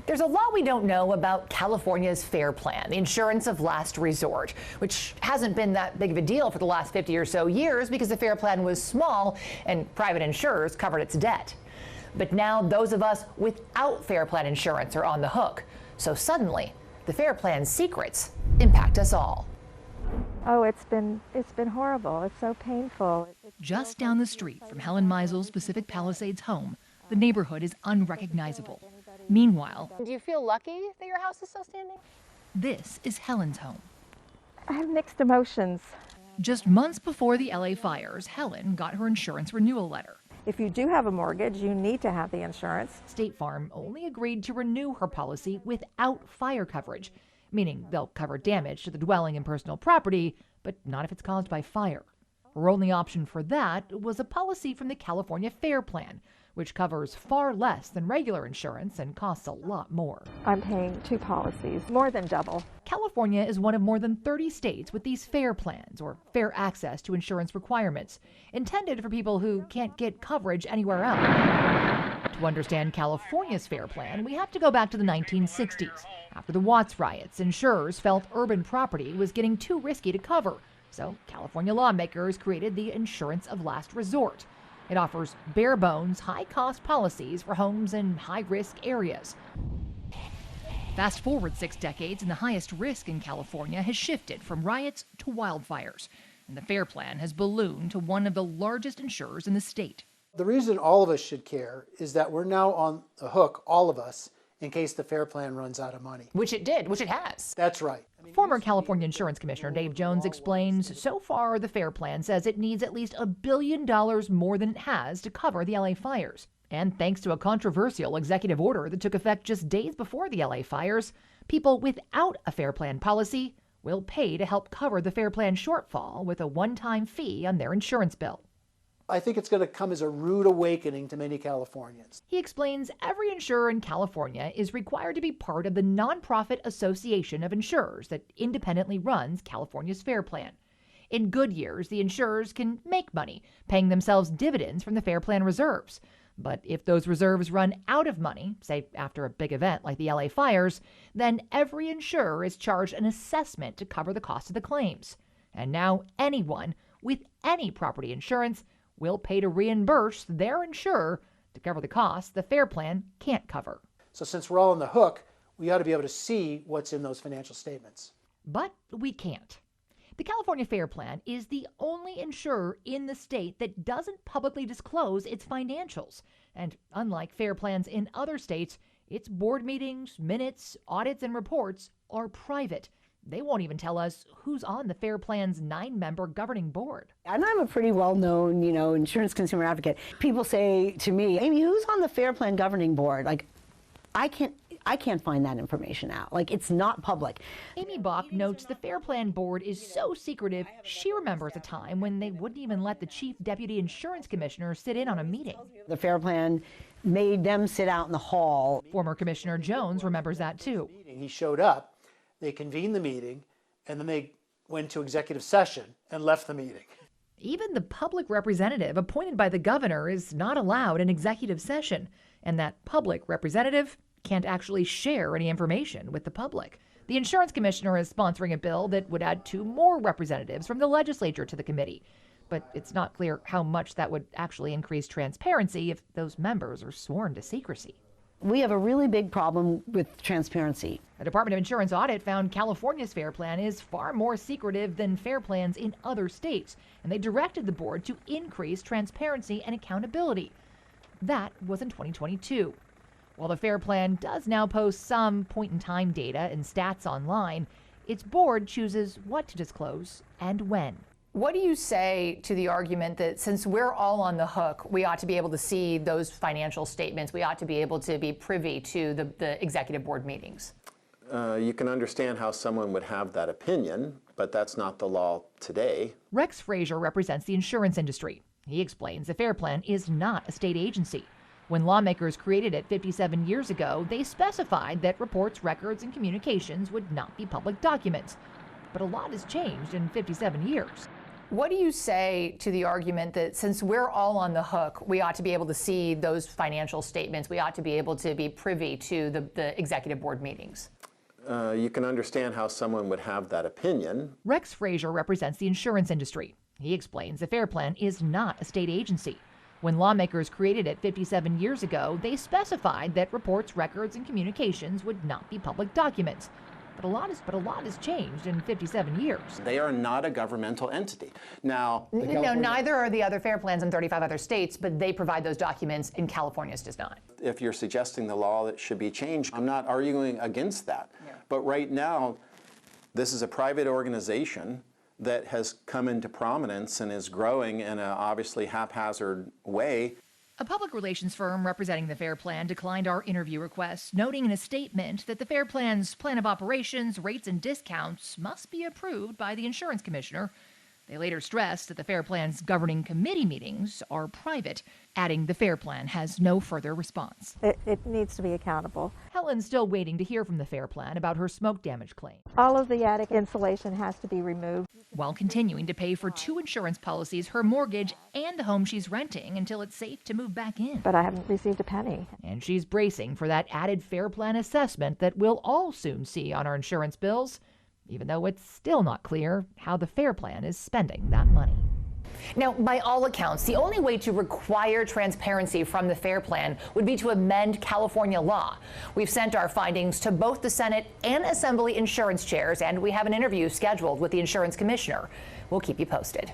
There's a lot we don't know about California's FAIR Plan, the insurance of last resort, which hasn't been that big of a deal for the last 50 or so years because the FAIR Plan was small and private insurers covered its debt. But now those of us without FAIR Plan insurance are on the hook. So suddenly, the FAIR Plan's secrets impact us all. Oh, it's been horrible. It's so painful. Just down the street from Helen Meisel's Pacific Palisades home, the neighborhood is unrecognizable. Meanwhile, Do you feel lucky that your house is still standing? this is Helen's home. I have mixed emotions. Just months before the LA fires, Helen got her insurance renewal letter. If you do have a mortgage, you need to have the insurance. State Farm only agreed to renew her policy without fire coverage, meaning they'll cover damage to the dwelling and personal property, but not if it's caused by fire. Her only option for that was a policy from the California FAIR Plan, which covers far less than regular insurance and costs a lot more. I'm paying 2 policies, more than double. California is one of more than 30 states with these FAIR plans, or fair access to insurance requirements, intended for people who can't get coverage anywhere else. To understand California's FAIR Plan, we have to go back to the 1960s. After the Watts riots, insurers felt urban property was getting too risky to cover, so California lawmakers created the Insurance of Last Resort. It offers bare-bones, high-cost policies for homes in high-risk areas. Fast forward 6 decades, and the highest risk in California has shifted from riots to wildfires, and the FAIR Plan has ballooned to one of the largest insurers in the state. The reason all of us should care is that we're now on the hook, all of us, in case the FAIR Plan runs out of money. Which it did, which it has. That's right. Former California Insurance Commissioner Dave Jones explains, so far the FAIR Plan says it needs at least $1 billion more than it has to cover the LA fires. And thanks to a controversial executive order that took effect just days before the LA fires, people without a FAIR Plan policy will pay to help cover the FAIR Plan shortfall with a one-time fee on their insurance bill. I think it's going to come as a rude awakening to many Californians. He explains every insurer in California is required to be part of the nonprofit association of insurers that independently runs California's FAIR Plan. In good years, the insurers can make money, paying themselves dividends from the FAIR Plan reserves. But if those reserves run out of money, say after a big event like the LA fires, then every insurer is charged an assessment to cover the cost of the claims. And now anyone with any property insurance will pay to reimburse their insurer to cover the costs the FAIR Plan can't cover. So since we're all on the hook, we ought to be able to see what's in those financial statements. But we can't. The California FAIR Plan is the only insurer in the state that doesn't publicly disclose its financials. And unlike FAIR Plans in other states, its board meetings, minutes, audits, and reports are private. They won't even tell us who's on the FAIR Plan's 9-member governing board. And I'm a pretty well-known, insurance consumer advocate. People say to me, Amy, who's on the FAIR Plan governing board? Like, I can't find that information out. Like, it's not public. Amy Bach notes the FAIR Plan board is so secretive, she remembers a time when they wouldn't even let the chief deputy insurance commissioner sit in on a meeting. The FAIR Plan made them sit out in the hall. Former Commissioner Jones remembers that too. He showed up, they convened the meeting, and then they went to executive session and left the meeting. Even the public representative appointed by the governor is not allowed in executive session, and that public representative can't actually share any information with the public. The insurance commissioner is sponsoring a bill that would add 2 more representatives from the legislature to the committee. But it's not clear how much that would actually increase transparency if those members are sworn to secrecy. We have a really big problem with transparency. A Department of Insurance audit found California's FAIR Plan is far more secretive than FAIR Plans in other states, and they directed the board to increase transparency and accountability. That was in 2022. While the FAIR Plan does now post some point-in-time data and stats online, its board chooses what to disclose and when. What do you say to the argument that since we're all on the hook, we ought to be able to see those financial statements, we ought to be able to be privy to the executive board meetings? You can understand how someone would have that opinion, but that's not the law today. Rex Frazier represents the insurance industry. He explains the FAIR Plan is not a state agency. When lawmakers created it 57 years ago, they specified that reports, records, and communications would not be public documents. But a lot has changed in 57 years. What do you say to the argument that since we're all on the hook, we ought to be able to see those financial statements, we ought to be able to be privy to the executive board meetings? You can understand how someone would have that opinion. Rex Frazier represents the insurance industry. He explains the FAIR Plan is not a state agency. When lawmakers created it 57 years ago, they specified that reports, records, and communications would not be public documents. But a lot has changed in 57 years. They are not a governmental entity. Now, No, neither are the other FAIR plans in 35 other states, but they provide those documents, and California's does not. if you're suggesting the law that should be changed, I'm not arguing against that. Yeah. But right now, this is a private organization that has come into prominence and is growing in an obviously haphazard way. A public relations firm representing the FAIR Plan declined our interview request, noting in a statement that the FAIR Plan's plan of operations, rates, and discounts must be approved by the insurance commissioner. They later stressed that the FAIR Plan's governing committee meetings are private, adding the FAIR Plan has no further response. It needs to be accountable. Helen's still waiting to hear from the FAIR Plan about her smoke damage claim, All of the attic insulation has to be removed. while continuing to pay for 2 insurance policies, her mortgage, and the home she's renting until it's safe to move back in. But I haven't received a penny. And she's bracing for that added FAIR Plan assessment that we'll all soon see on our insurance bills, even though it's still not clear how the FAIR Plan is spending that money. Now, by all accounts, the only way to require transparency from the FAIR Plan would be to amend California law. We've sent our findings to both the Senate and Assembly insurance chairs, and we have an interview scheduled with the insurance commissioner. We'll keep you posted.